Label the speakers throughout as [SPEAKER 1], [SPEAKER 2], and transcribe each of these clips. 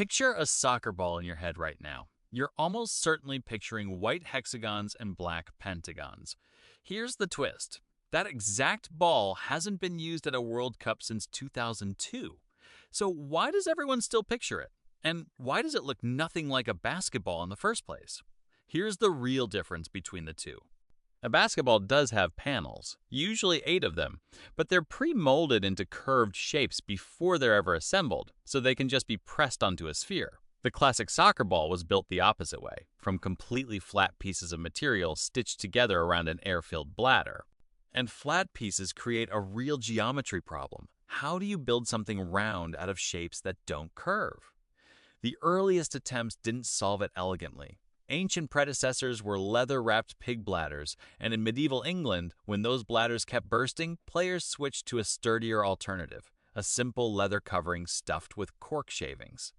[SPEAKER 1] Picture a soccer ball in your head right now. You're almost certainly picturing white hexagons and black pentagons. Here's the twist. That exact ball hasn't been used at a World Cup since 2002. So why does everyone still picture it? And why does it look nothing like a basketball in the first place? Here's the real difference between the two. A basketball does have panels, usually 8 of them, but they're pre-molded into curved shapes before they're ever assembled, so they can just be pressed onto a sphere. The classic soccer ball was built the opposite way, from completely flat pieces of material stitched together around an air-filled bladder. And flat pieces create a real geometry problem. How do you build something round out of shapes that don't curve? The earliest attempts didn't solve it elegantly. Ancient predecessors were leather-wrapped pig bladders, and in medieval England, when those bladders kept bursting, players switched to a sturdier alternative, a simple leather covering stuffed with cork shavings.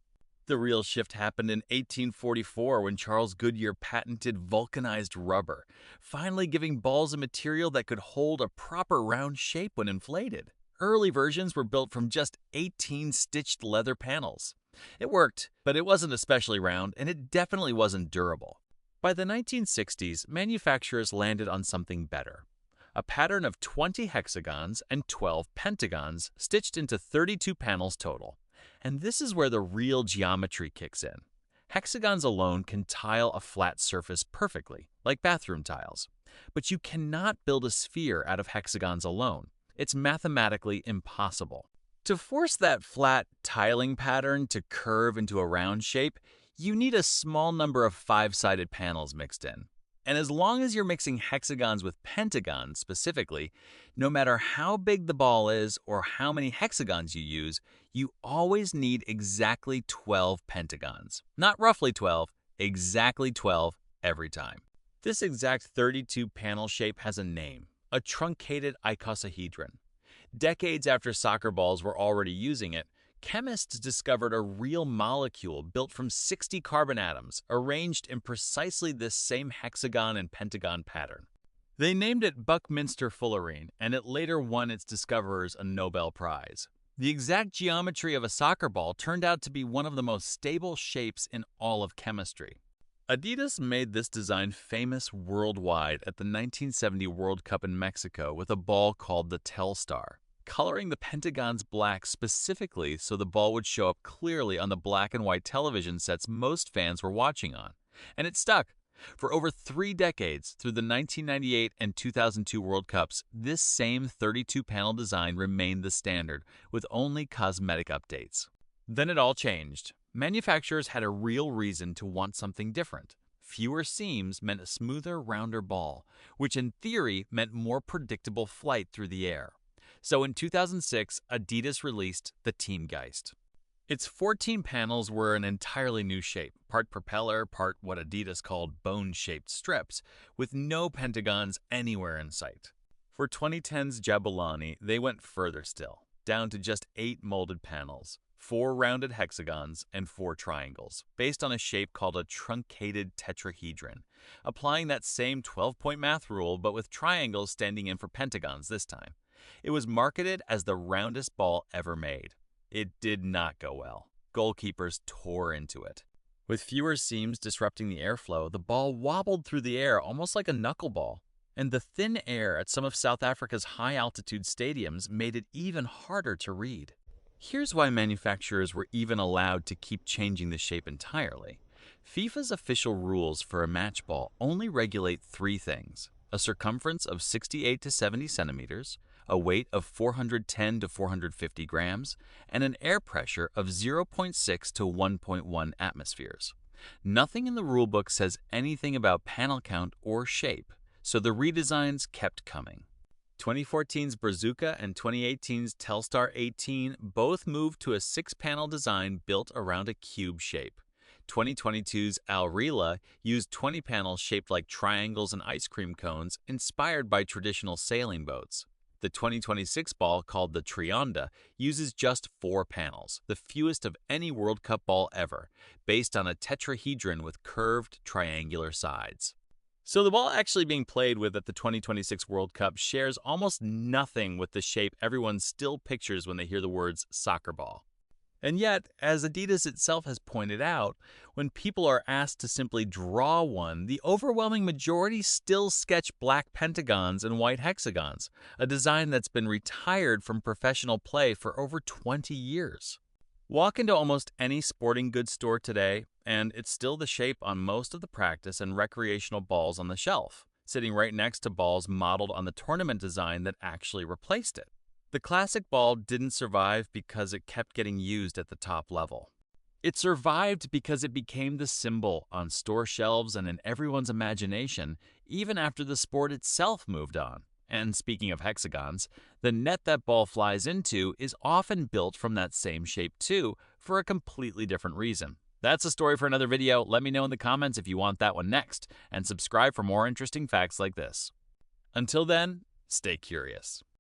[SPEAKER 1] The real shift happened in 1844 when Charles Goodyear patented vulcanized rubber, finally giving balls a material that could hold a proper round shape when inflated. Early versions were built from just 18 stitched leather panels. It worked, but it wasn't especially round, and it definitely wasn't durable. By the 1960s, manufacturers landed on something better. A pattern of 20 hexagons and 12 pentagons stitched into 32 panels total. And this is where the real geometry kicks in. Hexagons alone can tile a flat surface perfectly, like bathroom tiles. But you cannot build a sphere out of hexagons alone. It's mathematically impossible. To force that flat tiling pattern to curve into a round shape, you need a small number of 5-sided panels mixed in. And as long as you're mixing hexagons with pentagons specifically, no matter how big the ball is or how many hexagons you use, you always need exactly 12 pentagons. Not roughly 12, exactly 12 every time. This exact 32 panel shape has a name, a truncated icosahedron. Decades after soccer balls were already using it, chemists discovered a real molecule built from 60 carbon atoms arranged in precisely this same hexagon and pentagon pattern. They named it Buckminster fullerene, and it later won its discoverers a Nobel Prize. The exact geometry of a soccer ball turned out to be one of the most stable shapes in all of chemistry. Adidas made this design famous worldwide at the 1970 World Cup in Mexico with a ball called the Telstar, coloring the pentagons black specifically so the ball would show up clearly on the black and white television sets most fans were watching on. And it stuck. For over 3 decades, through the 1998 and 2002 World Cups, this same 32-panel design remained the standard, with only cosmetic updates. Then it all changed. Manufacturers had a real reason to want something different. Fewer seams meant a smoother, rounder ball, which in theory meant more predictable flight through the air. So in 2006, Adidas released the Teamgeist. Its 14 panels were an entirely new shape, part propeller, part what Adidas called bone-shaped strips, with no pentagons anywhere in sight. For 2010's Jabulani, they went further still, down to just 8 molded panels, 4 rounded hexagons, and 4 triangles, based on a shape called a truncated tetrahedron, applying that same 12-point math rule but with triangles standing in for pentagons this time. It was marketed as the roundest ball ever made. It did not go well. Goalkeepers tore into it. With fewer seams disrupting the airflow, the ball wobbled through the air almost like a knuckleball. And the thin air at some of South Africa's high-altitude stadiums made it even harder to read. Here's why manufacturers were even allowed to keep changing the shape entirely. FIFA's official rules for a match ball only regulate 3 things: a circumference of 68 to 70 centimeters, a weight of 410 to 450 grams, and an air pressure of 0.6 to 1.1 atmospheres. Nothing in the rulebook says anything about panel count or shape, so the redesigns kept coming. 2014's Brazuca and 2018's Telstar 18 both moved to a 6-panel design built around a cube shape. 2022's Alrila used 20 panels shaped like triangles and ice cream cones inspired by traditional sailing boats. The 2026 ball, called the Trionda, uses just 4 panels, the fewest of any World Cup ball ever, based on a tetrahedron with curved triangular sides. So the ball actually being played with at the 2026 World Cup shares almost nothing with the shape everyone still pictures when they hear the words soccer ball. And yet, as Adidas itself has pointed out, when people are asked to simply draw one, the overwhelming majority still sketch black pentagons and white hexagons, a design that's been retired from professional play for over 20 years. Walk into almost any sporting goods store today, and it's still the shape on most of the practice and recreational balls on the shelf, sitting right next to balls modeled on the tournament design that actually replaced it. The classic ball didn't survive because it kept getting used at the top level. It survived because it became the symbol on store shelves and in everyone's imagination, even after the sport itself moved on. And speaking of hexagons, the net that ball flies into is often built from that same shape too, for a completely different reason. That's a story for another video. Let me know in the comments if you want that one next, and subscribe for more interesting facts like this. Until then, stay curious.